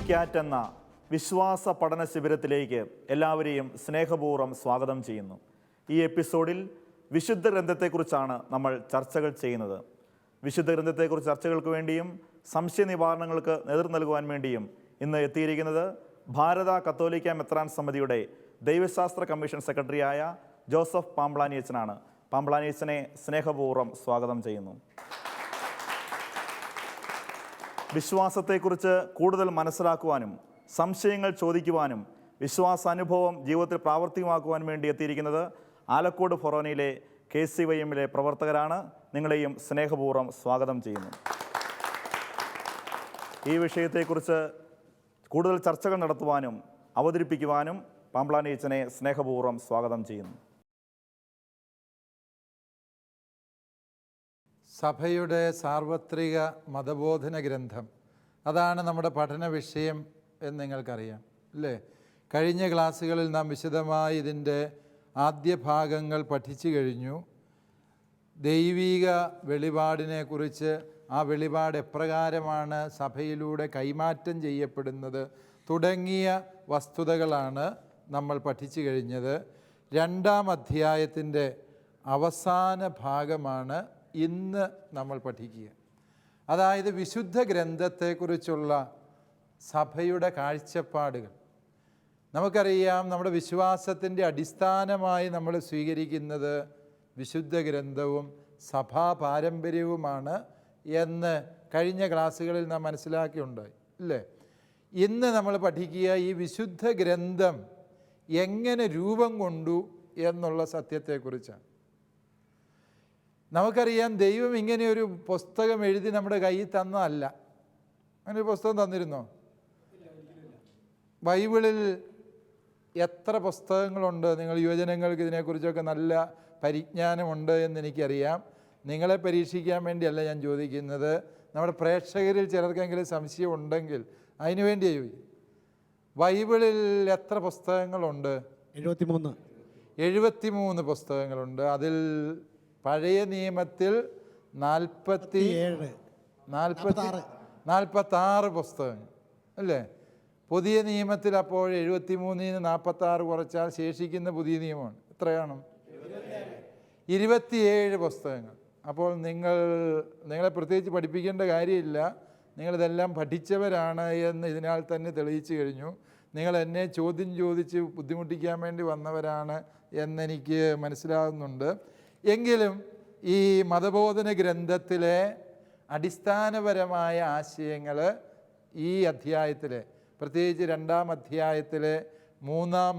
Cat എന്ന വിശ്വാസ പഠന ശിബിരത്തിലേക്ക് എല്ലാവരെയും സ്നേഹപൂർവ്വം സ്വാഗതം ചെയ്യുന്നു. ഈ എപ്പിസോഡിൽ വിശുദ്ധ ഗ്രന്ഥത്തെക്കുറിച്ചാണ് നമ്മൾ ചർച്ചകൾ ചെയ്യുന്നത്. വിശുദ്ധ ഗ്രന്ഥത്തെക്കുറിച്ച് ചർച്ചകൾക്ക് വേണ്ടിയും സംശയ നിവാരണങ്ങൾക്ക് നേതൃത്വം നൽകുവാൻ വേണ്ടിയും ഇന്ന് എത്തിയിരിക്കുന്നത് ഭാരത കത്തോലിക്ക മെത്രാൻ സമിതിയുടെ ദൈവശാസ്ത്ര കമ്മീഷൻ സെക്രട്ടറിയായ ജോസഫ് പാംബ്ലാനിയച്ചനാണ്. പാംബ്ലാനിയച്ചനെ സ്നേഹപൂർവ്വം സ്വാഗതം ചെയ്യുന്നു. വിശ്വാസത്തെക്കുറിച്ച് കൂടുതൽ മനസ്സിലാക്കുവാനും സംശയങ്ങൾ ചോദിക്കുവാനും വിശ്വാസാനുഭവം ജീവിതത്തിൽ പ്രാവർത്തികമാക്കുവാൻ വേണ്ടി എത്തിയിരിക്കുന്നത് ആലക്കോട് ഫൊറോനയിലെ KCYM-ലെ പ്രവർത്തകരാണ്. നിങ്ങളെയും സ്നേഹപൂർവ്വം സ്വാഗതം ചെയ്യുന്നു. ഈ വിഷയത്തെക്കുറിച്ച് കൂടുതൽ ചർച്ചകൾ നടത്തുവാനും അവതരിപ്പിക്കുവാനും പാംബ്ലാനിയച്ചനെ സ്നേഹപൂർവ്വം സ്വാഗതം ചെയ്യുന്നു. സഭയുടെ സാർവത്രിക മതബോധന ഗ്രന്ഥം, അതാണ് നമ്മുടെ പഠന വിഷയം എന്ന് നിങ്ങൾക്കറിയാം അല്ലേ? കഴിഞ്ഞ ക്ലാസ്സുകളിൽ നാം വിശദമായി ഇതിൻ്റെ ആദ്യ ഭാഗങ്ങൾ പഠിച്ചു കഴിഞ്ഞു. ദൈവിക വെളിപാടിനെക്കുറിച്ച്, ആ വെളിപാട് എപ്രകാരമാണ് സഭയിലൂടെ കൈമാറ്റം ചെയ്യപ്പെടുന്നത് തുടങ്ങിയ വസ്തുതകളാണ് നമ്മൾ പഠിച്ചു കഴിഞ്ഞത്. രണ്ടാം അധ്യായത്തിൻ്റെ അവസാന ഭാഗമാണ് ഇന്ന് നമ്മൾ പഠിക്കുക. അതായത് വിശുദ്ധ ഗ്രന്ഥത്തെക്കുറിച്ചുള്ള സഭയുടെ കാഴ്ചപ്പാടുകൾ. നമുക്കറിയാം, നമ്മുടെ വിശ്വാസത്തിൻ്റെ അടിസ്ഥാനമായി നമ്മൾ സ്വീകരിക്കുന്നത് വിശുദ്ധ ഗ്രന്ഥവും സഭാ പാരമ്പര്യവുമാണ് എന്ന് കഴിഞ്ഞ ക്ലാസ്സുകളിൽ നാം മനസ്സിലാക്കിയുണ്ടായി അല്ലേ? ഇന്ന് നമ്മൾ പഠിക്കുക ഈ വിശുദ്ധ ഗ്രന്ഥം എങ്ങനെ രൂപം കൊണ്ടു എന്നുള്ള സത്യത്തെക്കുറിച്ചാണ്. നമുക്കറിയാം, ദൈവം ഇങ്ങനെയൊരു പുസ്തകം എഴുതി നമ്മുടെ കയ്യിൽ തന്നതല്ല. അങ്ങനെ ഒരു പുസ്തകം തന്നിരുന്നോ? ബൈബിളിൽ എത്ര പുസ്തകങ്ങളുണ്ട്? നിങ്ങൾ യുവജനങ്ങൾക്ക് ഇതിനെക്കുറിച്ചൊക്കെ നല്ല പരിജ്ഞാനമുണ്ട് എന്നെനിക്കറിയാം. നിങ്ങളെ പരീക്ഷിക്കാൻ വേണ്ടിയല്ല ഞാൻ ചോദിക്കുന്നത്. നമ്മുടെ പ്രേക്ഷകരിൽ ചിലർക്കെങ്കിലും സംശയം ഉണ്ടെങ്കിൽ അതിനു വേണ്ടിയാണ് ചോദിക്കും. ബൈബിളിൽ എത്ര പുസ്തകങ്ങളുണ്ട്? 73 പുസ്തകങ്ങളുണ്ട്. അതിൽ പഴയ നിയമത്തിൽ 46 പുസ്തകങ്ങൾ അല്ലേ? പുതിയ നിയമത്തിൽ അപ്പോൾ 73-ന് 46 കുറച്ചാൽ ശേഷിക്കുന്ന പുതിയ നിയമമാണ്. എത്രയാണ്? 27 പുസ്തകങ്ങൾ. അപ്പോൾ നിങ്ങളെ പ്രത്യേകിച്ച് പഠിപ്പിക്കേണ്ട കാര്യമില്ല. നിങ്ങളിതെല്ലാം പഠിച്ചവരാണ് എന്ന് ഇതിനാൽ തന്നെ തെളിയിച്ചു കഴിഞ്ഞു. നിങ്ങൾ എന്നെ ചോദ്യം ചോദിച്ച് ബുദ്ധിമുട്ടിക്കാൻ വേണ്ടി വന്നവരാണ് എന്നെനിക്ക് മനസ്സിലാകുന്നുണ്ട്. എങ്കിലും ഈ മതബോധന ഗ്രന്ഥത്തിലെ അടിസ്ഥാനപരമായ ആശയങ്ങൾ ഈ അധ്യായത്തിലെ, പ്രത്യേകിച്ച് രണ്ടാം അധ്യായത്തിലെ 3-ാം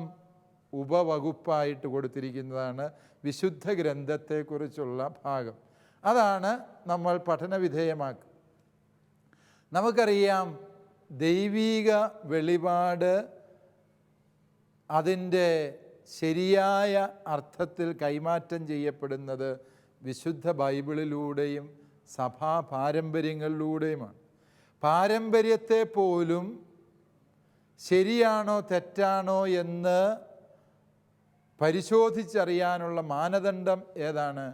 ഉപവകുപ്പായിട്ട് കൊടുത്തിരിക്കുന്നതാണ് വിശുദ്ധ ഗ്രന്ഥത്തെക്കുറിച്ചുള്ള ഭാഗം. അതാണ് നമ്മൾ പഠനവിധേയമാക്കുക. നമുക്കറിയാം, ദൈവിക വെളിപാട് അതിൻ്റെ ശരിയായ അർത്ഥത്തിൽ കൈമാറ്റം ചെയ്യപ്പെടുന്നത് വിശുദ്ധ ബൈബിളിലൂടെയും സഭാ പാരമ്പര്യങ്ങളിലൂടെയുമാണ്. പാരമ്പര്യത്തെ പോലും ശരിയാണോ തെറ്റാണോ എന്ന് പരിശോധിച്ചറിയാനുള്ള മാനദണ്ഡം ഏതാണ്?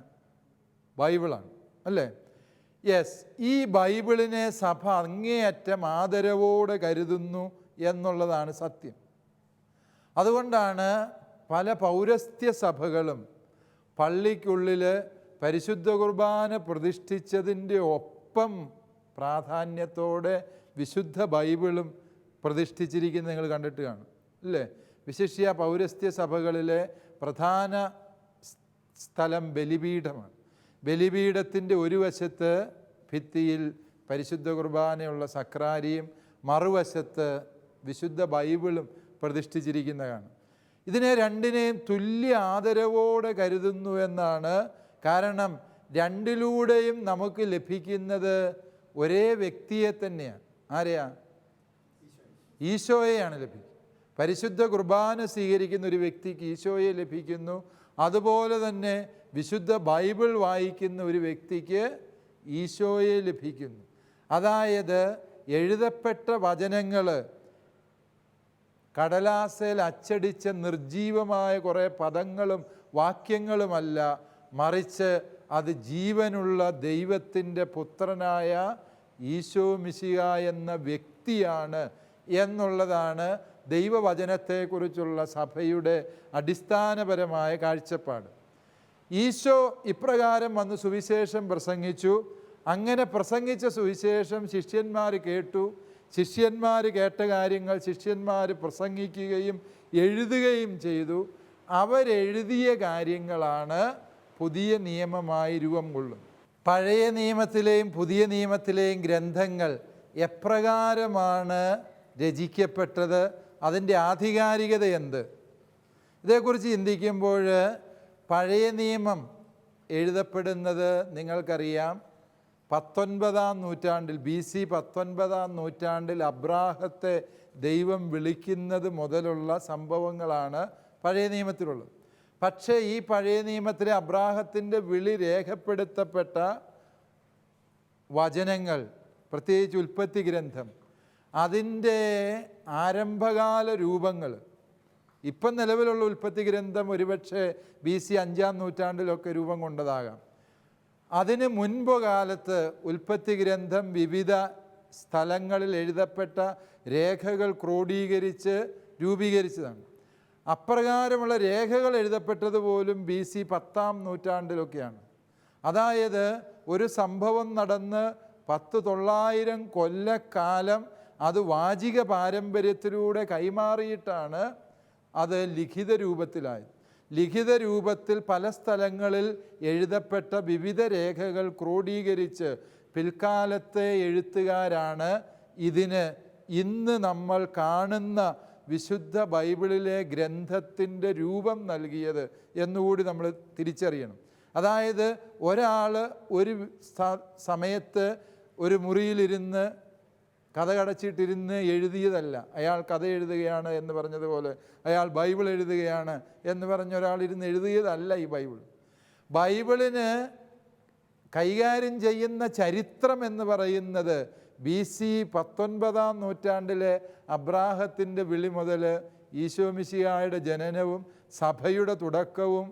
ബൈബിളാണ് അല്ലേ? യെസ്, ഈ ബൈബിളിനെ സഭ അങ്ങേയറ്റം ആദരവോടെ കരുതുന്നു എന്നുള്ളതാണ് സത്യം. അതുകൊണ്ടാണ് പല പൗരസ്ത്യ സഭകളും പള്ളിക്കുള്ളിൽ പരിശുദ്ധ കുർബാന പ്രതിഷ്ഠിച്ചതിൻ്റെ ഒപ്പം പ്രാധാന്യത്തോടെ വിശുദ്ധ ബൈബിളും പ്രതിഷ്ഠിച്ചിരിക്കുന്നത് നിങ്ങൾ കണ്ടിട്ട് കാണും അല്ലേ? വിശിഷ്യ പൗരസ്ത്യ സഭകളിലെ പ്രധാന സ്ഥലം ബലിപീഠമാണ്. ബലിപീഠത്തിൻ്റെ ഒരു വശത്ത് ഭിത്തിയിൽ പരിശുദ്ധ കുർബാനയുള്ള സക്രാരിയും മറുവശത്ത് വിശുദ്ധ ബൈബിളും പ്രതിഷ്ഠിച്ചിരിക്കുന്നതാണ്. ഇതിനെ രണ്ടിനെയും തുല്യ ആദരവോടെ കരുതുന്നു എന്നാണ്. കാരണം രണ്ടിലൂടെയും നമുക്ക് ലഭിക്കുന്നത് ഒരേ വ്യക്തിയെ തന്നെയാണ്. ആരെയാ? ഈശോയെയാണ് ലഭിക്കുന്നത്. പരിശുദ്ധ കുർബാന സ്വീകരിക്കുന്ന ഒരു വ്യക്തിക്ക് ഈശോയെ ലഭിക്കുന്നു. അതുപോലെ തന്നെ വിശുദ്ധ ബൈബിൾ വായിക്കുന്ന ഒരു വ്യക്തിക്ക് ഈശോയെ ലഭിക്കുന്നു. അതായത് എഴുതപ്പെട്ട വചനങ്ങൾ കടലാസയിൽ അച്ചടിച്ച നിർജീവമായ കുറേ പദങ്ങളും വാക്യങ്ങളുമല്ല, മറിച്ച് അത് ജീവനുള്ള ദൈവത്തിൻ്റെ പുത്രനായ ഈശോ മിശിഹ എന്ന വ്യക്തിയാണ് എന്നുള്ളതാണ് ദൈവവചനത്തെക്കുറിച്ചുള്ള സഭയുടെ അടിസ്ഥാനപരമായ കാഴ്ചപ്പാട്. ഈശോ ഇപ്രകാരം വന്ന് സുവിശേഷം പ്രസംഗിച്ചു. അങ്ങനെ പ്രസംഗിച്ച സുവിശേഷം ശിഷ്യന്മാർ കേട്ടു. ശിഷ്യന്മാർ കേട്ട കാര്യങ്ങൾ ശിഷ്യന്മാർ പ്രസംഗിക്കുകയും എഴുതുകയും ചെയ്തു. അവരെഴുതിയ കാര്യങ്ങളാണ് പുതിയ നിയമമായി രൂപം കൊള്ളുന്നത്. പഴയ നിയമത്തിലെയും പുതിയ നിയമത്തിലെയും ഗ്രന്ഥങ്ങൾ എപ്രകാരമാണ് രചിക്കപ്പെട്ടത്, അതിൻ്റെ ആധികാരികത എന്ത്, ഇതേക്കുറിച്ച് ചിന്തിക്കുമ്പോൾ പഴയ നിയമം എഴുതപ്പെടുന്നത് നിങ്ങൾക്കറിയാം 19-ാം നൂറ്റാണ്ടിൽ, BC 19-ാം നൂറ്റാണ്ടിൽ അബ്രാഹത്തെ ദൈവം വിളിക്കുന്നത് മുതലുള്ള സംഭവങ്ങളാണ് പഴയ നിയമത്തിലുള്ളത്. പക്ഷേ ഈ പഴയ നിയമത്തിലെ അബ്രാഹത്തിൻ്റെ വിളി രേഖപ്പെടുത്തപ്പെട്ട വചനങ്ങൾ, പ്രത്യേകിച്ച് ഉൽപ്പത്തി ഗ്രന്ഥം, അതിൻ്റെ ആരംഭകാല രൂപങ്ങൾ, ഇപ്പം നിലവിലുള്ള ഉൽപ്പത്തി ഗ്രന്ഥം ഒരുപക്ഷെ BC 5-ാം നൂറ്റാണ്ടിലൊക്കെ രൂപം കൊണ്ടതാകാം. അതിന് മുൻപ് കാലത്ത് ഉൽപ്പത്തി ഗ്രന്ഥം വിവിധ സ്ഥലങ്ങളിൽ എഴുതപ്പെട്ട രേഖകൾ ക്രോഡീകരിച്ച് രൂപീകരിച്ചതാണ്. അപ്രകാരമുള്ള രേഖകൾ എഴുതപ്പെട്ടത് പോലും BC 10-ാം നൂറ്റാണ്ടിലൊക്കെയാണ്. അതായത് ഒരു സംഭവം നടന്ന് 900 കൊല്ലക്കാലം അത് വാചിക പാരമ്പര്യത്തിലൂടെ കൈമാറിയിട്ടാണ് അത് ലിഖിത രൂപത്തിലായത്. ലിഖിത രൂപത്തിൽ പല സ്ഥലങ്ങളിൽ എഴുതപ്പെട്ട വിവിധ രേഖകൾ ക്രോഡീകരിച്ച് പിൽക്കാലത്തെ എഴുത്തുകാരാണ് ഇതിന് ഇന്ന് നമ്മൾ കാണുന്ന വിശുദ്ധ ബൈബിളിലെ ഗ്രന്ഥത്തിൻ്റെ രൂപം നൽകിയത് എന്നുകൂടി നമ്മൾ തിരിച്ചറിയണം. അതായത് ഒരാൾ ഒരു സമയത്ത് ഒരു മുറിയിലിരുന്ന് കഥകടച്ചിട്ടിരുന്ന് എഴുതിയതല്ല. അയാൾ കഥ എഴുതുകയാണ് എന്ന് പറഞ്ഞതുപോലെ അയാൾ ബൈബിൾ എഴുതുകയാണ് എന്ന് പറഞ്ഞ ഒരാളിരുന്ന് എഴുതിയതല്ല ഈ ബൈബിൾ. ബൈബിളിന് കൈകാര്യം ചെയ്യുന്ന ചരിത്രം എന്ന് പറയുന്നത് BC 19-ാം നൂറ്റാണ്ടിലെ അബ്രാഹത്തിൻ്റെ വിളി മുതൽ ഈശോ മിശിഹായുടെ ജനനവും സഭയുടെ തുടക്കവും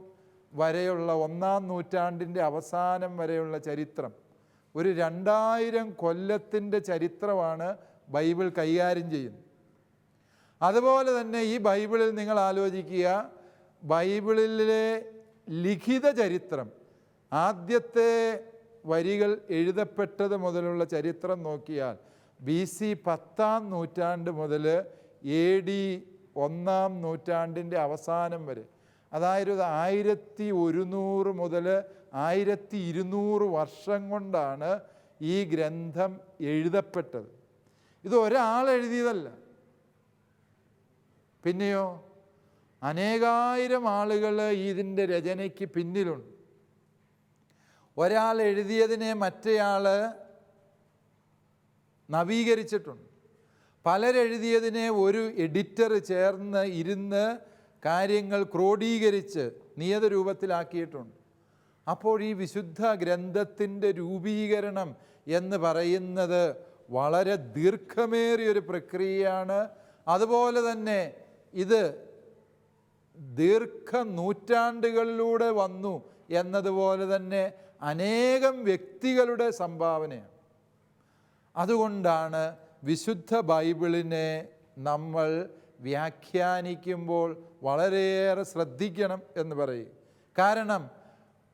വരെയുള്ള 1-ാം നൂറ്റാണ്ടിൻ്റെ അവസാനം വരെയുള്ള ചരിത്രം, ഒരു 2000 കൊല്ലത്തിൻ്റെ ചരിത്രമാണ് ബൈബിൾ കൈകാര്യം ചെയ്യുന്നത്. അതുപോലെ തന്നെ ഈ ബൈബിളിൽ നിങ്ങൾ ആലോചിക്കുക, ബൈബിളിലെ ലിഖിത ചരിത്രം, ആദ്യത്തെ വരികൾ എഴുതപ്പെട്ടത് മുതലുള്ള ചരിത്രം നോക്കിയാൽ BC 10-ാം നൂറ്റാണ്ട് മുതൽ AD 1-ാം നൂറ്റാണ്ടിൻ്റെ അവസാനം വരെ, അതായത് 1100 മുതൽ 1200 വർഷം കൊണ്ടാണ് ഈ ഗ്രന്ഥം എഴുതപ്പെട്ടത്. ഇത് ഒരാൾ എഴുതിയതല്ല, പിന്നെയോ അനേകായിരം ആളുകൾ ഇതിൻ്റെ രചനയ്ക്ക് പിന്നിലുണ്ട്. ഒരാൾ എഴുതിയതിനെ മറ്റേയാൾ നവീകരിച്ചിട്ടുണ്ട്. പലരെഴുതിയതിനെ ഒരു എഡിറ്റർ ചേർന്ന് ഇരുന്ന് കാര്യങ്ങൾ ക്രോഡീകരിച്ച് നിയത രൂപത്തിലാക്കിയിട്ടുണ്ട്. അപ്പോൾ ഈ വിശുദ്ധ ഗ്രന്ഥത്തിൻ്റെ രൂപീകരണം എന്ന് പറയുന്നത് വളരെ ദീർഘമേറിയൊരു പ്രക്രിയയാണ്. അതുപോലെ തന്നെ ഇത് നൂറ്റാണ്ടുകളിലൂടെ വന്നു എന്നതുപോലെ തന്നെ അനേകം വ്യക്തികളുടെ സംഭാവനയാണ്. അതുകൊണ്ടാണ് വിശുദ്ധ ബൈബിളിനെ നമ്മൾ വ്യാഖ്യാനിക്കുമ്പോൾ വളരെയേറെ ശ്രദ്ധിക്കണം എന്ന് പറയും. കാരണം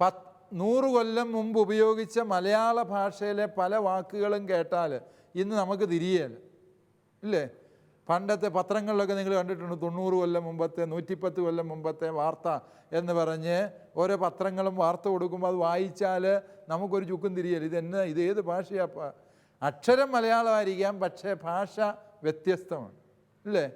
100 കൊല്ലം മുമ്പ് ഉപയോഗിച്ച മലയാള ഭാഷയിലെ പല വാക്കുകളും കേട്ടാൽ ഇന്ന് നമുക്ക് തിരിയല്ല, ഇല്ലേ? പണ്ടത്തെ പത്രങ്ങളിലൊക്കെ നിങ്ങൾ കണ്ടിട്ടുണ്ട്, 90 കൊല്ലം മുമ്പത്തെ 110 കൊല്ലം മുമ്പത്തെ വാർത്ത എന്ന് പറഞ്ഞ് ഓരോ പത്രങ്ങളും വാർത്ത കൊടുക്കുമ്പോൾ അത് വായിച്ചാൽ നമുക്കൊരു ചുക്കും തിരിയല്ല. ഇതേത് ഭാഷയാ? അക്ഷരം മലയാളമായിരിക്കാം, പക്ഷേ ഭാഷ വ്യത്യസ്തമാണ്, ഇല്ലേ?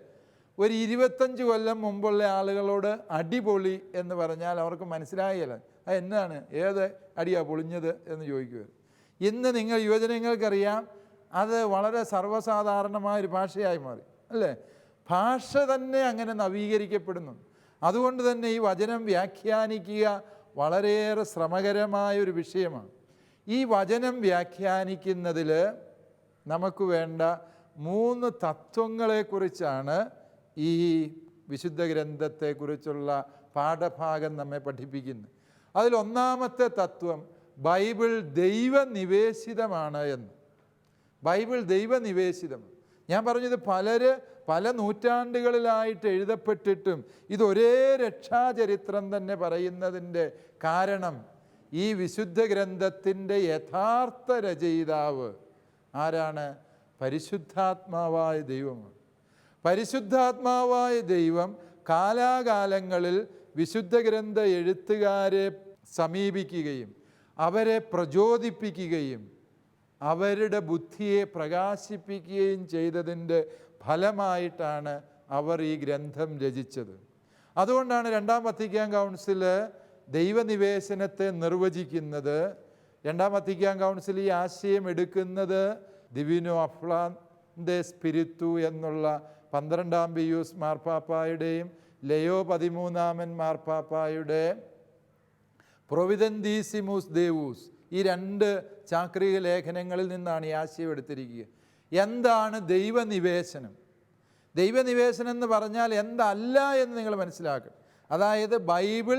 ഒരു 25 കൊല്ലം മുമ്പുള്ള ആളുകളോട് അടിപൊളി എന്ന് പറഞ്ഞാൽ അവർക്ക് മനസ്സിലായില്ല. അത് എന്നാണ്, ഏത് അടിയാണ് പൊളിഞ്ഞത് എന്ന് ചോദിക്കുമായിരുന്നു. ഇന്ന് നിങ്ങൾ യുവജനങ്ങൾക്കറിയാം, അത് വളരെ സർവ്വസാധാരണമായൊരു ഭാഷയായി മാറി, അല്ലേ? ഭാഷ തന്നെ അങ്ങനെ നവീകരിക്കപ്പെടുന്നുണ്ട്. അതുകൊണ്ട് തന്നെ ഈ വചനം വ്യാഖ്യാനിക്കുക വളരെയേറെ ശ്രമകരമായൊരു വിഷയമാണ്. ഈ വചനം വ്യാഖ്യാനിക്കുന്നതിൽ നമുക്ക് വേണ്ട 3 തത്വങ്ങളെക്കുറിച്ചാണ് ഈ വിശുദ്ധ ഗ്രന്ഥത്തെക്കുറിച്ചുള്ള പാഠഭാഗം നമ്മെ പഠിപ്പിക്കുന്നത്. അതിൽ ഒന്നാമത്തെ തത്വം ബൈബിൾ ദൈവനിവേശിതമാണ് എന്ന്. ബൈബിൾ ദൈവനിവേശിതമാണ്. ഞാൻ പറഞ്ഞത് പല നൂറ്റാണ്ടുകളിലായിട്ട് എഴുതപ്പെട്ടിട്ടും ഇതൊരേ രക്ഷാചരിത്രം തന്നെ പറയുന്നതിൻ്റെ കാരണം ഈ വിശുദ്ധ ഗ്രന്ഥത്തിൻ്റെ യഥാർത്ഥ രചയിതാവ് ആരാണ്? പരിശുദ്ധാത്മാവായ ദൈവമാണ്. പരിശുദ്ധാത്മാവായ ദൈവം കാലാകാലങ്ങളിൽ വിശുദ്ധ ഗ്രന്ഥ എഴുത്തുകാരെ സമീപിക്കുകയും അവരെ പ്രചോദിപ്പിക്കുകയും അവരുടെ ബുദ്ധിയെ പ്രകാശിപ്പിക്കുകയും ചെയ്തതിൻ്റെ ഫലമായിട്ടാണ് അവർ ഈ ഗ്രന്ഥം രചിച്ചത്. അതുകൊണ്ടാണ് രണ്ടാം വത്തിക്കാൻ കൗൺസിൽ ദൈവനിവേശനത്തെ നിർവചിക്കുന്നത്. രണ്ടാം വത്തിക്കാൻ കൗൺസിൽ ഈ ആശയം എടുക്കുന്നത് ദിവിനോ അഫ്ലാന്തെ സ്പിരിത്തു എന്നുള്ള 12-ാം പിയൂസ് മാർപ്പാപ്പായുടെയും ലയോ 13-ാമൻ മാർപ്പാപ്പായുടെ പ്രൊവിദന്തീസിമുസ് ദേവൂസ് ഈ 2 ചാക്രിക ലേഖനങ്ങളിൽ നിന്നാണ് ഈ ആശയം എടുത്തിരിക്കുക. എന്താണ് ദൈവനിവേശനം? ദൈവനിവേശനം എന്ന് പറഞ്ഞാൽ എന്തല്ല എന്ന് നിങ്ങൾ മനസ്സിലാക്കണം. അതായത് ബൈബിൾ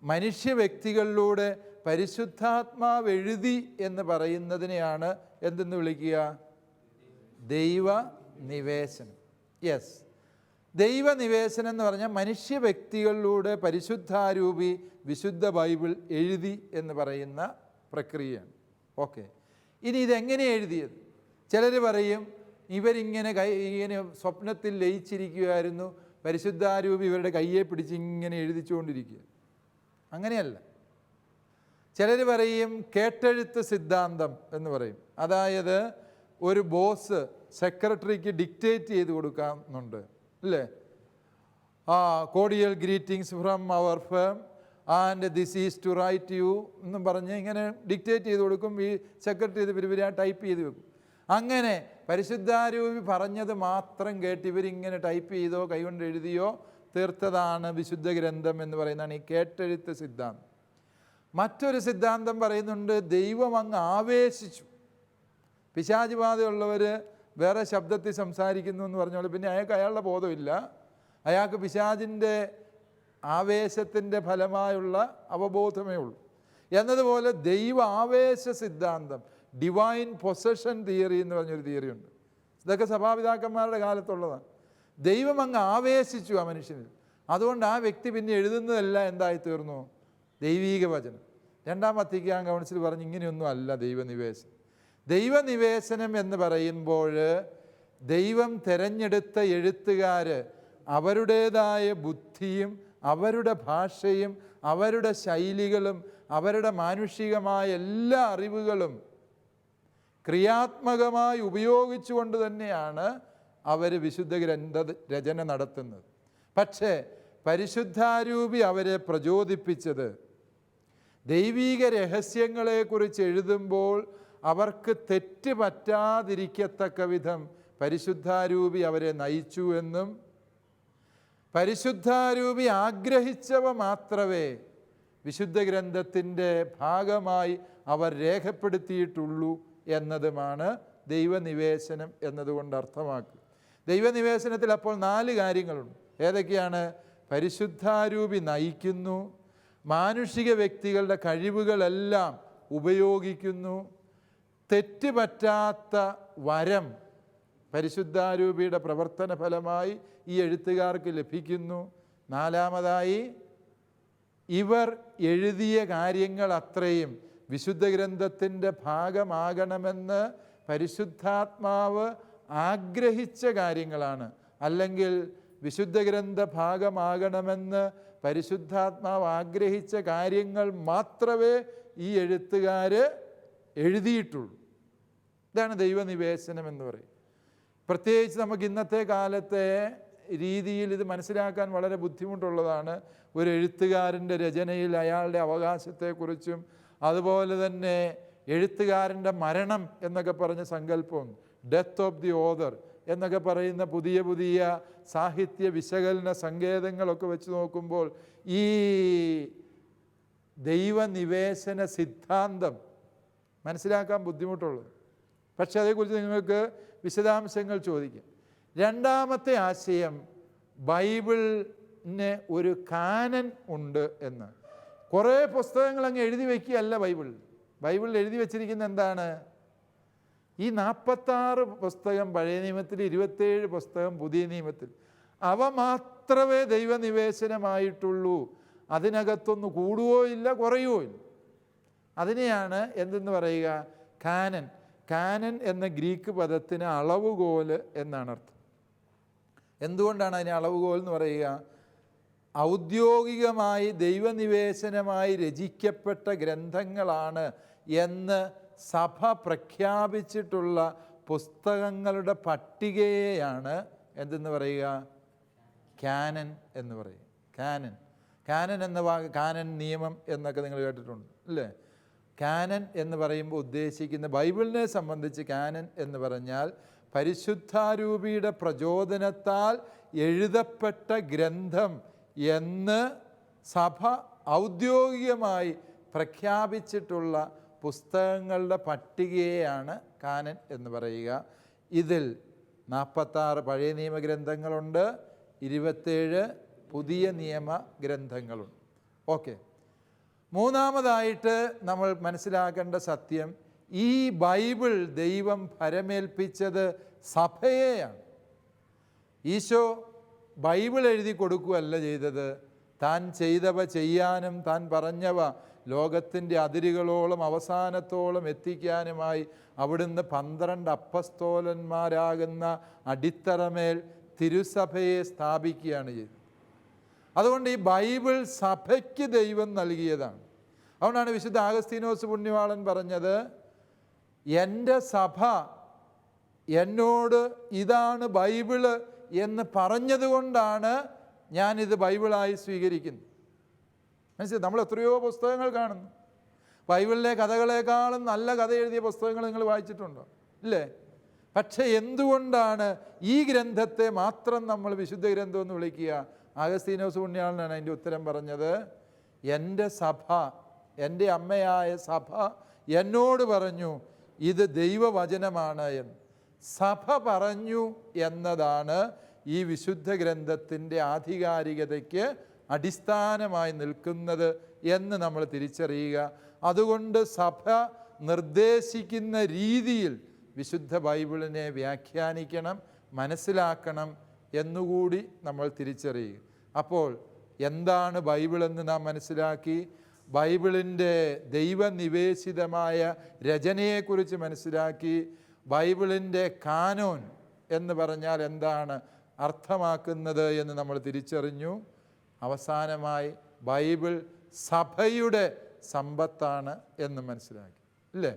മനുഷ്യ വ്യക്തികളിലൂടെ പരിശുദ്ധാത്മാവ് എഴുതി എന്ന് പറയുന്നതിനെയാണ് എന്തെന്ന് വിളിക്കുക? ദൈവനിവേശനം. യെസ്, ദൈവനിവേശനം എന്ന് പറഞ്ഞാൽ മനുഷ്യ വ്യക്തികളിലൂടെ പരിശുദ്ധാരൂപി വിശുദ്ധ ബൈബിൾ എഴുതി എന്ന് പറയുന്ന പ്രക്രിയയാണ്. ഓക്കെ, ഇനി ഇതെങ്ങനെ എഴുതിയത്? ചിലർ പറയും ഇവരിങ്ങനെ ഇങ്ങനെ സ്വപ്നത്തിൽ ലയിച്ചിരിക്കുകയായിരുന്നു, പരിശുദ്ധാരൂപി ഇവരുടെ കയ്യെ പിടിച്ച് ഇങ്ങനെ എഴുതിച്ചുകൊണ്ടിരിക്കുക. അങ്ങനെയല്ല. ചിലർ പറയും കേട്ടെഴുത്ത് സിദ്ധാന്തം എന്ന് പറയും. അതായത് ഒരു ബോസ് സെക്രട്ടറിക്ക് ഡിക്റ്റേറ്റ് ചെയ്ത് കൊടുക്കാറുണ്ട് അല്ലേ? Cordial greetings from our firm and this is to write you എന്നും പറഞ്ഞ് ഇങ്ങനെ ഡിക്റ്റേറ്റ് ചെയ്ത് കൊടുക്കും. ഈ സെക്രട്ടറി ഇത് പിരിവിരാ ടൈപ്പ് ചെയ്ത് വെക്കും. അങ്ങനെ പരിശുദ്ധാരൂപി പറഞ്ഞത് മാത്രം കേട്ട് ഇവരിങ്ങനെ ടൈപ്പ് ചെയ്തോ കൈകൊണ്ട് എഴുതിയോ തീർത്തതാണ് വിശുദ്ധ ഗ്രന്ഥം എന്ന് പറയുന്നതാണ് ഈ കേട്ടെഴുത്ത് സിദ്ധാന്തം. മറ്റൊരു സിദ്ധാന്തം പറയുന്നുണ്ട് ദൈവം അങ്ങ് ആവേശിച്ചു. പിശാച് ബാധയുള്ളവർ വേറെ ശബ്ദത്തിൽ സംസാരിക്കുന്നു എന്ന് പറഞ്ഞോളൂ, പിന്നെ അയാളുടെ ബോധമില്ല, അയാൾക്ക് പിശാചിൻ്റെ ആവേശത്തിൻ്റെ ഫലമായുള്ള അവബോധമേ ഉള്ളൂ. എന്നതുപോലെ ദൈവ ആവേശ സിദ്ധാന്തം, ഡിവൈൻ പൊസഷൻ തിയറി എന്ന് പറഞ്ഞൊരു തിയറി ഉണ്ട്. ഇതൊക്കെ സഭാപിതാക്കന്മാരുടെ കാലത്തുള്ളതാണ്. ദൈവം അങ്ങ് ആവേശിച്ചു ആ മനുഷ്യനിൽ. അതുകൊണ്ട് ആ വ്യക്തി പിന്നെ എഴുതുന്നതല്ല എന്തായി തീർന്നു? ദൈവീക വചനം. രണ്ടാം വത്തിക്കാൻ കൗൺസിൽ പറഞ്ഞ് ഇങ്ങനെയൊന്നും അല്ല ദൈവനിവേശനം. ദൈവനിവേശനം എന്ന് പറയുമ്പോൾ ദൈവം തിരഞ്ഞെടുത്ത എഴുത്തുകാർ അവരുടേതായ ബുദ്ധിയും അവരുടെ ഭാഷയും അവരുടെ ശൈലികളും അവരുടെ മാനുഷികമായ എല്ലാ അറിവുകളും ക്രിയാത്മകമായി ഉപയോഗിച്ചുകൊണ്ട് തന്നെയാണ് അവർ വിശുദ്ധ ഗ്രന്ഥ രചന നടത്തുന്നത്. പക്ഷേ പരിശുദ്ധാരൂപി അവരെ പ്രചോദിപ്പിച്ചത് ദൈവീക രഹസ്യങ്ങളെക്കുറിച്ച് എഴുതുമ്പോൾ അവർക്ക് തെറ്റ് പറ്റാതിരിക്കത്തക്ക വിധം പരിശുദ്ധാരൂപി അവരെ നയിച്ചു എന്നും പരിശുദ്ധാരൂപി ആഗ്രഹിച്ചവ മാത്രമേ വിശുദ്ധ ഗ്രന്ഥത്തിൻ്റെ ഭാഗമായി അവർ രേഖപ്പെടുത്തിയിട്ടുള്ളൂ എന്നതുമാണ് ദൈവനിവേശനം എന്നതുകൊണ്ട് അർത്ഥമാക്കുക. ദൈവനിവേശനത്തിൽ അപ്പോൾ 4 കാര്യങ്ങളുണ്ട്. ഏതൊക്കെയാണ്? പരിശുദ്ധാരൂപി നയിക്കുന്നു, മാനുഷിക വ്യക്തികളുടെ കഴിവുകളെല്ലാം ഉപയോഗിക്കുന്നു, തെറ്റ് പറ്റാത്ത വരം പരിശുദ്ധാരൂപിയുടെ പ്രവർത്തന ഫലമായി ഈ എഴുത്തുകാർക്ക് ലഭിക്കുന്നു. 4-മതായി ഇവർ എഴുതിയ കാര്യങ്ങൾ അത്രയും വിശുദ്ധ ഗ്രന്ഥത്തിൻ്റെ ഭാഗമാകണമെന്ന് പരിശുദ്ധാത്മാവ് ആഗ്രഹിച്ച കാര്യങ്ങളാണ്. അല്ലെങ്കിൽ വിശുദ്ധ ഗ്രന്ഥ ഭാഗമാകണമെന്ന് പരിശുദ്ധാത്മാവ് ആഗ്രഹിച്ച കാര്യങ്ങൾ മാത്രമേ ഈ എഴുത്തുകാർ എഴുതിയിട്ടുള്ളൂ. ഇതാണ് ദൈവനിവേശനം എന്ന് പറയും. പ്രത്യേകിച്ച് നമുക്ക് ഇന്നത്തെ കാലത്തെ രീതിയിൽ ഇത് മനസ്സിലാക്കാൻ വളരെ ബുദ്ധിമുട്ടുള്ളതാണ്. ഒരു എഴുത്തുകാരൻ്റെ രചനയിൽ അയാളുടെ അവകാശത്തെക്കുറിച്ചും അതുപോലെ തന്നെ എഴുത്തുകാരൻ്റെ മരണം എന്നൊക്കെ പറഞ്ഞ സങ്കല്പം, ഡെത്ത് ഓഫ് ദി ഓതർ എന്നൊക്കെ പറയുന്ന പുതിയ പുതിയ സാഹിത്യ വിശകലന സങ്കേതങ്ങളൊക്കെ വെച്ച് നോക്കുമ്പോൾ ഈ ദൈവനിവേശന സിദ്ധാന്തം മനസ്സിലാക്കാൻ ബുദ്ധിമുട്ടുള്ളത്. പക്ഷെ അതേക്കുറിച്ച് നിങ്ങൾക്ക് വിശദാംശങ്ങൾ ചോദിക്കാം. 2-മത്തെ ആശയം ബൈബിളിന് ഒരു കാനൻ ഉണ്ട് എന്ന്. കുറേ പുസ്തകങ്ങൾ അങ്ങ് എഴുതി വയ്ക്കുകയല്ല ബൈബിളിൽ എഴുതി വച്ചിരിക്കുന്ന എന്താണ്? ഈ 46 പുസ്തകം പഴയ നിയമത്തിൽ, 27 പുസ്തകം പുതിയ നിയമത്തിൽ, അവ മാത്രമേ ദൈവനിവേശനമായിട്ടുള്ളൂ. അതിനകത്തൊന്ന് കൂടുകയോ ഇല്ല, കുറയുകയോ ഇല്ല. അതിനെയാണ് എന്തെന്ന് പറയുക? കാനൻ. കാനൻ എന്ന ഗ്രീക്ക് പദത്തിന് അളവുകോല് എന്നാണ് അർത്ഥം. എന്തുകൊണ്ടാണ് അതിനെ അളവുകോൽ എന്ന് പറയുക? ഔദ്യോഗികമായി ദൈവനിവേശനമായി രചിക്കപ്പെട്ട ഗ്രന്ഥങ്ങളാണ് എന്ന് സഭ പ്രഖ്യാപിച്ചിട്ടുള്ള പുസ്തകങ്ങളുടെ പട്ടികയെയാണ് എന്തെന്ന് പറയുക? കാനൻ എന്ന് പറയുക. കാനൻ. കാനൻ എന്ന കാനൻ നിയമം എന്നൊക്കെ നിങ്ങൾ കേട്ടിട്ടുണ്ട് അല്ലേ? കാനൻ എന്ന് പറയുമ്പോൾ ഉദ്ദേശിക്കുന്ന, ബൈബിളിനെ സംബന്ധിച്ച് കാനൻ എന്ന് പറഞ്ഞാൽ പരിശുദ്ധാരൂപിയുടെ പ്രചോദനത്താൽ എഴുതപ്പെട്ട ഗ്രന്ഥം എന്ന് സഭ ഔദ്യോഗികമായി പ്രഖ്യാപിച്ചിട്ടുള്ള പുസ്തകങ്ങളുടെ പട്ടികയെയാണ് കാനൻ എന്ന് പറയുക. ഇതിൽ 46 പഴയ നിയമഗ്രന്ഥങ്ങളുണ്ട്, 27 പുതിയ നിയമ ഗ്രന്ഥങ്ങളുണ്ട്. ഓക്കെ. മൂന്നാമതായിട്ട് നമ്മൾ മനസ്സിലാക്കേണ്ട സത്യം, ഈ ബൈബിൾ ദൈവം ഭരമേൽപ്പിച്ചത് സഭയെയാണ്. ഈശോ ബൈബിൾ എഴുതി കൊടുക്കുകയല്ല ചെയ്തത്. താൻ ചെയ്തവ ചെയ്യാനും താൻ പറഞ്ഞവ ലോകത്തിൻ്റെ അതിരുകളോളം അവസാനത്തോളം എത്തിക്കാനുമായി അവിടുന്ന് 12 അപ്പസ്തോലന്മാരാകുന്ന അടിത്തറമേൽ തിരുസഭയെ സ്ഥാപിക്കുകയാണ് ചെയ്തത്. അതുകൊണ്ട് ഈ ബൈബിൾ സഭയ്ക്ക് ദൈവം നൽകിയതാണ്. അതുകൊണ്ടാണ് വിശുദ്ധ ആഗസ്തീനോസ് പുണ്യവാളൻ പറഞ്ഞത്, എൻ്റെ സഭ എന്നോട് ഇതാണ് ബൈബിള് എന്ന് പറഞ്ഞതുകൊണ്ടാണ് ഞാനിത് ബൈബിളായി സ്വീകരിക്കുന്നത്. മനസ്സിലായി? നമ്മൾ എത്രയോ പുസ്തകങ്ങൾ കാണുന്നു. ബൈബിളിലെ കഥകളെക്കാളും നല്ല കഥ എഴുതിയ പുസ്തകങ്ങൾ നിങ്ങൾ വായിച്ചിട്ടുണ്ടോ? ഇല്ലേ? പക്ഷേ എന്തുകൊണ്ടാണ് ഈ ഗ്രന്ഥത്തെ മാത്രം നമ്മൾ വിശുദ്ധ ഗ്രന്ഥം എന്ന് വിളിക്കുക? ആഗസ്തീനോസ് പുണ്യാളനാണ് അതിൻ്റെ ഉത്തരം പറഞ്ഞത്. എൻ്റെ സഭ, എൻ്റെ അമ്മയായ സഭ എന്നോട് പറഞ്ഞു ഇത് ദൈവവചനമാണ് എന്ന്. സഭ പറഞ്ഞു എന്നതാണ് ഈ വിശുദ്ധ ഗ്രന്ഥത്തിൻ്റെ ആധികാരികതയ്ക്ക് അടിസ്ഥാനമായി നിൽക്കുന്നത് എന്ന് നമ്മൾ തിരിച്ചറിയുക. അതുകൊണ്ട് സഭ നിർദ്ദേശിക്കുന്ന രീതിയിൽ വിശുദ്ധ ബൈബിളിനെ വ്യാഖ്യാനിക്കണം, മനസ്സിലാക്കണം എന്നുകൂടി നമ്മൾ തിരിച്ചറിയുക. അപ്പോൾ എന്താണ് ബൈബിളെന്ന് നാം മനസ്സിലാക്കി. ബൈബിളിൻ്റെ ദൈവനിവേശിതമായ രചനയെക്കുറിച്ച് മനസ്സിലാക്കി. ബൈബിളിൻ്റെ കാനോൻ എന്ന് പറഞ്ഞാൽ എന്താണ് അർത്ഥമാക്കുന്നത് എന്ന് നമ്മൾ തിരിച്ചറിഞ്ഞു. അവസാനമായി ബൈബിൾ സഭയുടെ സമ്പത്താണ് എന്ന് മനസ്സിലാക്കി. ഇല്ലേ?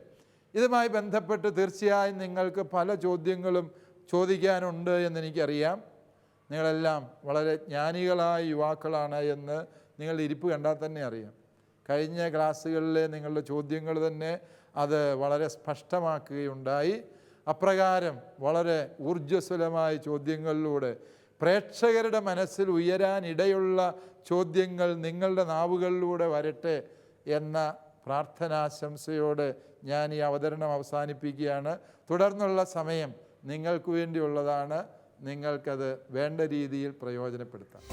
ഇതുമായി ബന്ധപ്പെട്ട് തീർച്ചയായും നിങ്ങൾക്ക് പല ചോദ്യങ്ങളും ചോദിക്കാനുണ്ട് എന്നെനിക്കറിയാം. നിങ്ങളെല്ലാം വളരെ ജ്ഞാനികളായ യുവാക്കളാണ് എന്ന് നിങ്ങളുടെ ഇരിപ്പ് കണ്ടാൽ തന്നെ അറിയാം. കഴിഞ്ഞ ക്ലാസ്സുകളിലെ നിങ്ങളുടെ ചോദ്യങ്ങൾ തന്നെ അത് വളരെ സ്പഷ്ടമാക്കുകയുണ്ടായി. അപ്രകാരം വളരെ ഊർജ്ജസ്വലമായ ചോദ്യങ്ങളിലൂടെ പ്രേക്ഷകരുടെ മനസ്സിൽ ഉയരാനിടയുള്ള ചോദ്യങ്ങൾ നിങ്ങളുടെ നാവുകളിലൂടെ വരട്ടെ എന്ന പ്രാർത്ഥനാശംസയോടെ ഞാൻ ഈ അവതരണം അവസാനിപ്പിക്കുകയാണ്. തുടർന്നുള്ള സമയം നിങ്ങൾക്ക് വേണ്ടിയുള്ളതാണ്. നിങ്ങൾക്കത് വേണ്ട രീതിയിൽ പ്രയോജനപ്പെടുത്താം.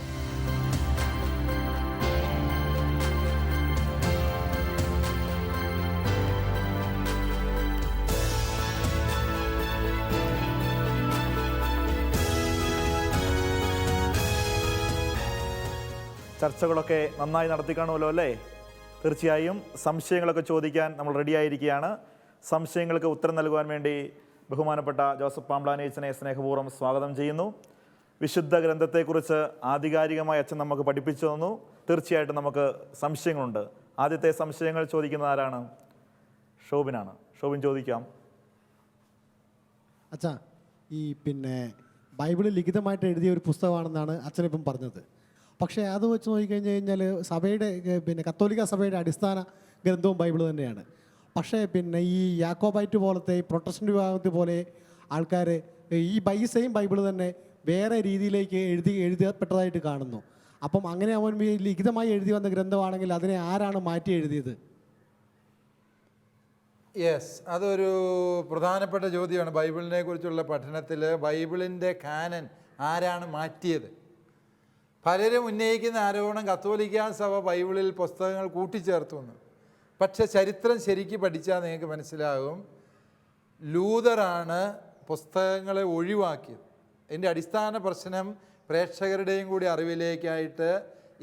ചർച്ചകളൊക്കെ നന്നായി നടത്തിക്കാണുമല്ലോ അല്ലേ? തീർച്ചയായും സംശയങ്ങളൊക്കെ ചോദിക്കാൻ നമ്മൾ റെഡിയായിരിക്കുകയാണ്. സംശയങ്ങൾക്ക് ഉത്തരം നൽകുവാൻ വേണ്ടി ബഹുമാനപ്പെട്ട ജോസഫ് പാംബ്ലാനേച്ചനെ സ്നേഹപൂർവ്വം സ്വാഗതം ചെയ്യുന്നു. വിശുദ്ധ ഗ്രന്ഥത്തെക്കുറിച്ച് ആധികാരികമായി അച്ഛൻ നമുക്ക് പഠിപ്പിച്ചു തന്നു. തീർച്ചയായിട്ടും നമുക്ക് സംശയങ്ങളുണ്ട്. ആദ്യത്തെ സംശയങ്ങൾ ചോദിക്കുന്നത് ആരാണ്? ഷോബിനാണ്. ഷോബിൻ ചോദിക്കാം. അച്ഛാ, ഈ ബൈബിളിൽ ലിഖിതമായിട്ട് എഴുതിയ ഒരു പുസ്തകമാണെന്നാണ് അച്ഛനിപ്പം പറഞ്ഞത്. പക്ഷേ അത് വെച്ച് നോക്കിക്കഴിഞ്ഞ് കഴിഞ്ഞാൽ സഭയുടെ കത്തോലിക്ക സഭയുടെ അടിസ്ഥാന ഗ്രന്ഥവും ബൈബിൾ തന്നെയാണ്. പക്ഷേ ഈ യാക്കോബൈറ്റ് പോലത്തെ പ്രൊട്ടസ്റ്റന്റ് വിഭാഗത്തെ പോലെ ആൾക്കാർ ഈ സെയിം ബൈബിൾ തന്നെ വേറെ രീതിയിലേക്ക് എഴുതപ്പെട്ടതായിട്ട് കാണുന്നു. അപ്പം അങ്ങനെ അവൻ ലിഖിതമായി എഴുതി വന്ന ഗ്രന്ഥമാണെങ്കിൽ അതിനെ ആരാണ് മാറ്റി എഴുതിയത്? യെസ്, അതൊരു പ്രധാനപ്പെട്ട ചോദ്യമാണ്. ബൈബിളിനെ കുറിച്ചുള്ള പഠനത്തിൽ ബൈബിളിൻ്റെ കാനൻ ആരാണ് മാറ്റിയത്? പലരും ഉന്നയിക്കുന്ന ആരോപണം കത്തോലിക്ക സഭ ബൈബിളിൽ പുസ്തകങ്ങൾ കൂട്ടിച്ചേർത്തു എന്ന്. പക്ഷെ ചരിത്രം ശരിക്കും പഠിച്ചാൽ നിങ്ങൾക്ക് മനസ്സിലാകും, ലൂതറാണ് പുസ്തകങ്ങളെ ഒഴിവാക്കിയത്. ഇതിൻ്റെ അടിസ്ഥാന പ്രശ്നം പ്രേക്ഷകരുടെയും കൂടി അറിവിലേക്കായിട്ട്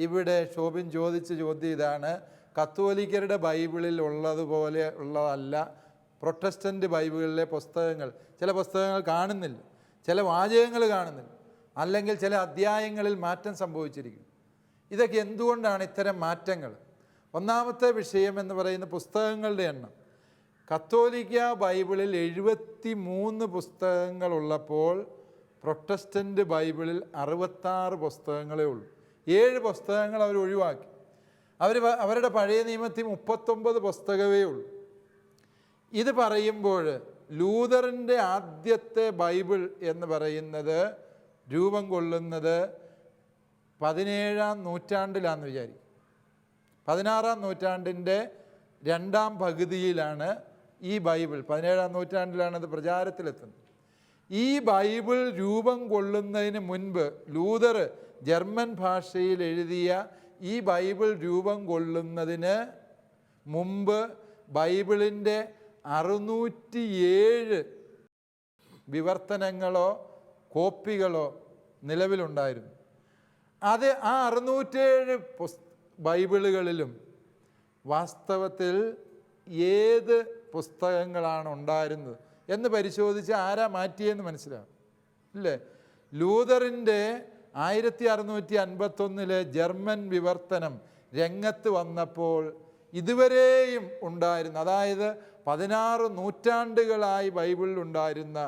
ഇവിടെ ശോഭിൻ ചോദിച്ച ചോദ്യം ഇതാണ്: കത്തോലിക്കരുടെ ബൈബിളിൽ ഉള്ളതുപോലെ ഉള്ളതല്ല പ്രൊട്ടസ്റ്റൻ്റ് ബൈബിളിലെ പുസ്തകങ്ങൾ. ചില പുസ്തകങ്ങൾ കാണുന്നില്ല, ചില വാചകങ്ങൾ കാണുന്നില്ല, അല്ലെങ്കിൽ ചില അധ്യായങ്ങളിൽ മാറ്റം സംഭവിച്ചിരിക്കുന്നു. ഇതൊക്കെ എന്തുകൊണ്ടാണ് ഇത്തരം മാറ്റങ്ങൾ? ഒന്നാമത്തെ വിഷയം എന്ന് പറയുന്ന പുസ്തകങ്ങളുടെ എണ്ണം. കത്തോലിക്ക ബൈബിളിൽ 73 പുസ്തകങ്ങളുള്ളപ്പോൾ പ്രൊട്ടസ്റ്റൻ്റ് ബൈബിളിൽ 66 പുസ്തകങ്ങളേ ഉള്ളൂ. 7 പുസ്തകങ്ങൾ അവർ ഒഴിവാക്കി. അവരുടെ പഴയ നിയമത്തിൽ 39 പുസ്തകമേ ഉള്ളൂ. ഇത് പറയുമ്പോൾ ലൂതറിൻ്റെ ആദ്യത്തെ ബൈബിൾ എന്ന് പറയുന്നത് രൂപം കൊള്ളുന്നത് 17-ാം നൂറ്റാണ്ടിലാണെന്ന് വിചാരിക്കും. 16-ാം നൂറ്റാണ്ടിൻ്റെ 2ാം പകുതിയിലാണ് ഈ ബൈബിൾ, 17-ാം നൂറ്റാണ്ടിലാണ് അത് പ്രചാരത്തിലെത്തുന്നത്. ഈ ബൈബിൾ രൂപം കൊള്ളുന്നതിന് മുൻപ് ലൂതർ ജർമ്മൻ ഭാഷയിൽ എഴുതിയ ഈ ബൈബിൾ രൂപം കൊള്ളുന്നതിന് മുമ്പ് ബൈബിളിൻ്റെ 607 വിവർത്തനങ്ങളോ കോപ്പികളോ നിലവിലുണ്ടായിരുന്നു. അത് ആ 607 ബൈബിളുകളിലും വാസ്തവത്തിൽ ഏത് പുസ്തകങ്ങളാണ് ഉണ്ടായിരുന്നത് എന്ന് പരിശോധിച്ച് ആരാ മാറ്റിയെന്ന് മനസ്സിലാവും, ഇല്ലേ? ലൂതറിൻ്റെ 1651 ജർമ്മൻ വിവർത്തനം രംഗത്ത് വന്നപ്പോൾ ഇതുവരെയും ഉണ്ടായിരുന്ന, അതായത് 16 നൂറ്റാണ്ടുകളായി ബൈബിളിൽ ഉണ്ടായിരുന്ന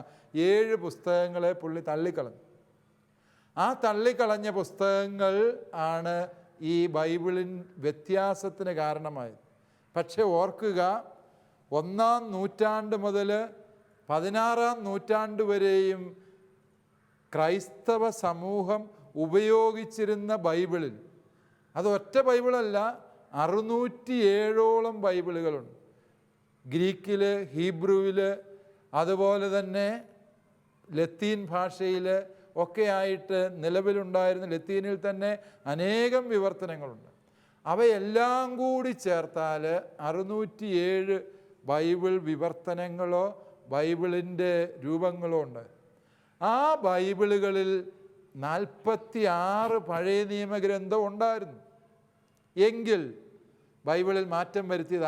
7 പുസ്തകങ്ങളെ പുള്ളി തള്ളിക്കളഞ്ഞു. ആ തള്ളിക്കളഞ്ഞ പുസ്തകങ്ങൾ ആണ് ഈ ബൈബിളിൻ വ്യത്യാസത്തിന് കാരണമായത്. പക്ഷെ ഓർക്കുക, 1-ാം നൂറ്റാണ്ട് മുതൽ 16-ാം നൂറ്റാണ്ട് വരെയും ക്രൈസ്തവ സമൂഹം ഉപയോഗിച്ചിരുന്ന ബൈബിളിൽ, അത് ഒറ്റ ബൈബിളല്ല, 607ഓളം ബൈബിളുകളുണ്ട്. ഗ്രീക്കിൽ, ഹീബ്രുവിൽ, അതുപോലെ തന്നെ ലത്തീൻ ഭാഷയിൽ ഒക്കെ ആയിട്ട് നിലവിലുണ്ടായിരുന്ന ലത്തീനിൽ തന്നെ അനേകം വിവർത്തനങ്ങളുണ്ട്. അവയെല്ലാം കൂടി ചേർത്താൽ 607 ബൈബിൾ വിവർത്തനങ്ങളോ ബൈബിളിൻ്റെ രൂപങ്ങളോ ഉണ്ട്. ആ ബൈബിളുകളിൽ 46 പഴയ നിയമഗ്രന്ഥം ഉണ്ടായിരുന്നു. എങ്കിൽ ബൈബിളിൽ മാറ്റം വരുത്തിയത്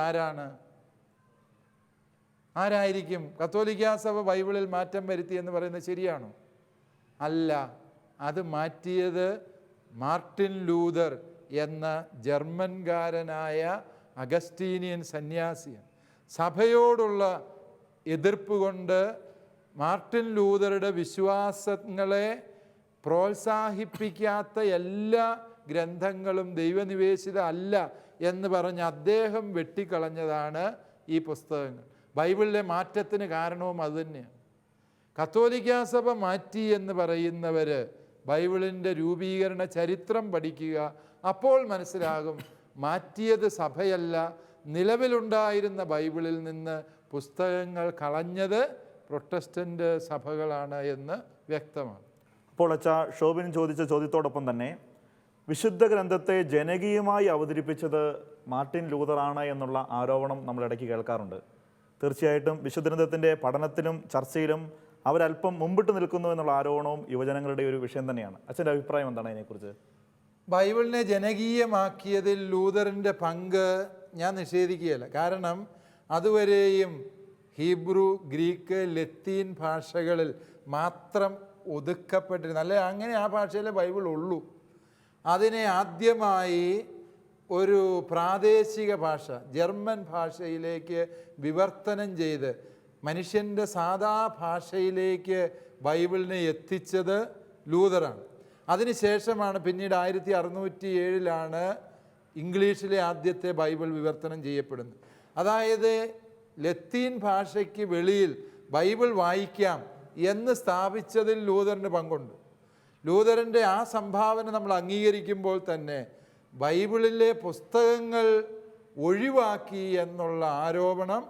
ആരായിരിക്കും? കത്തോലിക്കാ സഭ ബൈബിളിൽ മാറ്റം വരുത്തി എന്ന് പറയുന്നത് ശരിയാണോ? അല്ല, അത് മാറ്റിയത് മാർട്ടിൻ ലൂതർ എന്ന ജർമ്മൻകാരനായ അഗസ്റ്റീനിയൻ സന്യാസിയാണ്. സഭയോടുള്ള എതിർപ്പ് കൊണ്ട് മാർട്ടിൻ ലൂതറുടെ വിശ്വാസങ്ങളെ പ്രോത്സാഹിപ്പിക്കാത്ത എല്ലാ ഗ്രന്ഥങ്ങളും ദൈവനിവേശിത അല്ല എന്ന് പറഞ്ഞ് അദ്ദേഹം വെട്ടിക്കളഞ്ഞതാണ് ഈ പുസ്തകങ്ങൾ. ബൈബിളിലെ മാറ്റത്തിന് കാരണവും അതുതന്നെയാണ്. കത്തോലിക്കാ സഭ മാറ്റി എന്ന് പറയുന്നവർ ബൈബിളിൻ്റെ രൂപീകരണ ചരിത്രം പഠിക്കുക. അപ്പോൾ മനസ്സിലാകും മാറ്റിയത് സഭയല്ല, നിലവിലുണ്ടായിരുന്ന ബൈബിളിൽ നിന്ന് പുസ്തകങ്ങൾ കളഞ്ഞത് പ്രൊട്ടസ്റ്റൻ്റ് സഭകളാണ് എന്ന് വ്യക്തമാണ്. അപ്പോൾ ശോഭിൻ ചോദിച്ച ചോദ്യത്തോടൊപ്പം തന്നെ വിശുദ്ധ ഗ്രന്ഥത്തെ ജനകീയമായി അവതരിപ്പിച്ചത് മാർട്ടിൻ ലൂതറാണ് എന്നുള്ള ആരോപണം നമ്മൾ ഇടയ്ക്ക് കേൾക്കാറുണ്ട്. തീർച്ചയായിട്ടും വിശുദ്ധ ഗ്രന്ഥത്തിൻ്റെ പഠനത്തിലും ചർച്ചയിലും അവരല്പം മുമ്പിട്ട് നിൽക്കുന്നു എന്നുള്ള ആരോപണവും യുവജനങ്ങളുടെ ഒരു വിഷയം തന്നെയാണ്. അച്ഛൻ്റെ അഭിപ്രായം എന്താണ് അതിനെക്കുറിച്ച്? ബൈബിളിനെ ജനകീയമാക്കിയതിൽ ലൂതറിൻ്റെ പങ്ക് ഞാൻ നിഷേധിക്കുകയില്ല. കാരണം അതുവരെയും ഹീബ്രു, ഗ്രീക്ക്, ലത്തീൻ ഭാഷകളിൽ മാത്രം ഒതുക്കപ്പെട്ടിരുന്നു. അല്ലെ, അങ്ങനെ ആ ഭാഷയിലെ ബൈബിൾ ഉള്ളൂ. അതിനെ ആദ്യമായി ഒരു പ്രാദേശിക ഭാഷ, ജർമ്മൻ ഭാഷയിലേക്ക് വിവർത്തനം ചെയ്ത് മനുഷ്യൻ്റെ സാധാ ഭാഷയിലേക്ക് ബൈബിളിനെ എത്തിച്ചത് ലൂതറാണ്. അതിനുശേഷമാണ് പിന്നീട് 1607 ഇംഗ്ലീഷിലെ ആദ്യത്തെ ബൈബിൾ വിവർത്തനം ചെയ്യപ്പെടുന്നത്. അതായത് ലത്തീൻ ഭാഷയ്ക്ക് വെളിയിൽ ബൈബിൾ വായിക്കാം എന്ന് സ്ഥാപിച്ചതിൽ ലൂതറിന് പങ്കുണ്ട്. ലൂതറിൻ്റെ ആ സംഭാവന നമ്മൾ അംഗീകരിക്കുമ്പോൾ തന്നെ ബൈബിളിലെ പുസ്തകങ്ങൾ ഒഴിവാക്കി എന്നുള്ള ആരോപണം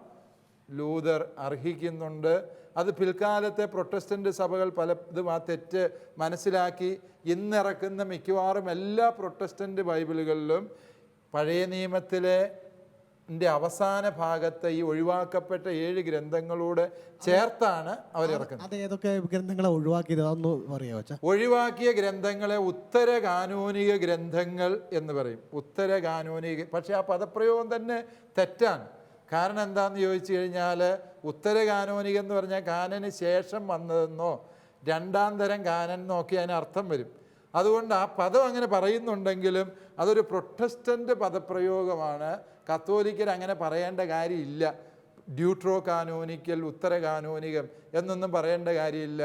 ലൂതർ അർഹിക്കുന്നുണ്ട്. അത് പിൽക്കാലത്തെ പ്രൊട്ടസ്റ്റൻ്റ് സഭകൾ പലതും ആ തെറ്റ് മനസ്സിലാക്കി ഇന്നിറക്കുന്ന മിക്കവാറും എല്ലാ പ്രൊട്ടസ്റ്റൻ്റ് ബൈബിളുകളിലും പഴയ നിയമത്തിലെ അവസാന ഭാഗത്തെ ഈ ഒഴിവാക്കപ്പെട്ട 7 ഗ്രന്ഥങ്ങളോട് ചേർത്താണ് അവർ ഇറക്കുന്നത്. അത് ഏതൊക്കെ ഗ്രന്ഥങ്ങളെ ഒഴിവാക്കിയത് അതൊന്ന് പറയാമോ അച്ഛാ? ഒഴിവാക്കിയ ഗ്രന്ഥങ്ങളെ ഉത്തര കാനോനിക ഗ്രന്ഥങ്ങൾ എന്ന് പറയും. ഉത്തര കാനോനിക, പക്ഷേ ആ പദപ്രയോഗം തന്നെ തെറ്റാണ്. കാരണം എന്താണെന്ന് ചോദിച്ചു കഴിഞ്ഞാൽ, ഉത്തര കാനോനിക എന്ന് പറഞ്ഞാൽ കാനന് ശേഷം വന്നതെന്നോ രണ്ടാം തരം കാനൻ എന്നൊക്കെ അതിന് അർത്ഥം വരും. അതുകൊണ്ട് ആ പദം അങ്ങനെ പറയുന്നുണ്ടെങ്കിലും അതൊരു പ്രൊട്ടസ്റ്റൻ്റ് പദപ്രയോഗമാണ്. കത്തോലിക്കർ അങ്ങനെ പറയേണ്ട കാര്യമില്ല. ഡ്യൂട്രോ കാനോനിക്കൽ, ഉത്തര കാനോനികം എന്നൊന്നും പറയേണ്ട കാര്യമില്ല.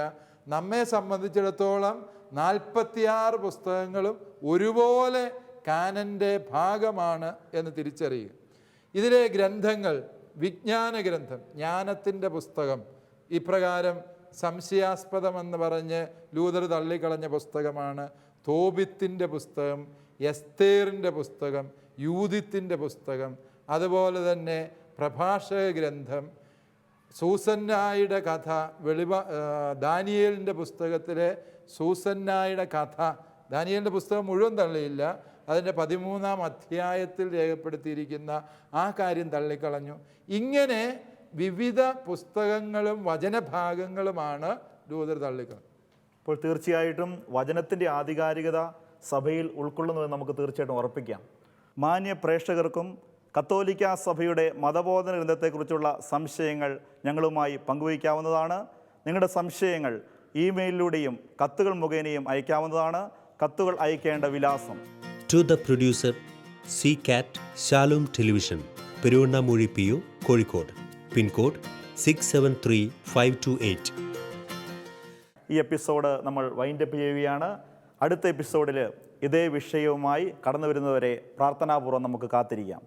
നമ്മെ സംബന്ധിച്ചിടത്തോളം 46 പുസ്തകങ്ങളും ഒരുപോലെ കാനൻ്റെ ഭാഗമാണ് എന്ന് തിരിച്ചറിയുക. ഇതിലെ ഗ്രന്ഥങ്ങൾ: വിജ്ഞാന ഗ്രന്ഥം, ജ്ഞാനത്തിൻ്റെ പുസ്തകം, ഇപ്രകാരം സംശയാസ്പദമെന്ന് പറഞ്ഞ് ലൂതർ തള്ളിക്കളഞ്ഞ പുസ്തകമാണ്. തോബിത്തിൻ്റെ പുസ്തകം, എസ്തേറിൻ്റെ പുസ്തകം, യൂതിത്തിൻ്റെ പുസ്തകം, അതുപോലെ തന്നെ പ്രഭാഷക ഗ്രന്ഥം, സൂസന്നായുടെ കഥ, ദാനിയേലിൻ്റെ പുസ്തകത്തിലെ സൂസന്നായുടെ കഥ, ദാനിയേലിൻ്റെ പുസ്തകം മുഴുവൻ തള്ളിയില്ല, അതിൻ്റെ 13-ാം അധ്യായത്തിൽ രേഖപ്പെടുത്തിയിരിക്കുന്ന ആ കാര്യം തള്ളിക്കളഞ്ഞു. ഇങ്ങനെ വിവിധ പുസ്തകങ്ങളും വചനഭാഗങ്ങളുമാണ് ലൂതർ തള്ളിക്കളഞ്ഞത്. ഇപ്പോൾ തീർച്ചയായിട്ടും വചനത്തിൻ്റെ ആധികാരികത സഭയിൽ ഉൾക്കൊള്ളുന്നുവെന്ന് നമുക്ക് തീർച്ചയായിട്ടും ഉറപ്പിക്കാം. മാന്യ പ്രേക്ഷകർക്കും കത്തോലിക്ക സഭയുടെ മതബോധന ഗ്രന്ഥത്തെക്കുറിച്ചുള്ള സംശയങ്ങൾ ഞങ്ങളുമായി പങ്കുവയ്ക്കാവുന്നതാണ്. നിങ്ങളുടെ സംശയങ്ങൾ ഇമെയിലിലൂടെയും കത്തുകൾ മുഖേനയും അയക്കാവുന്നതാണ്. കത്തുകൾ അയക്കേണ്ട വിലാസം: To the producer, CCAT, Shalom Television, Peruvannamuzhi PO, Kozhikode. Pin code 673528. ഈ എപ്പിസോഡ് നമ്മൾ വൈൻഡപ്പ് ചെയ്യുകയാണ്. അടുത്ത എപ്പിസോഡിൽ ഇതേ വിഷയവുമായി കടന്നു വരുന്നവരെ പ്രാർത്ഥനാപൂർവ്വം നമുക്ക് കാത്തിരിക്കാം.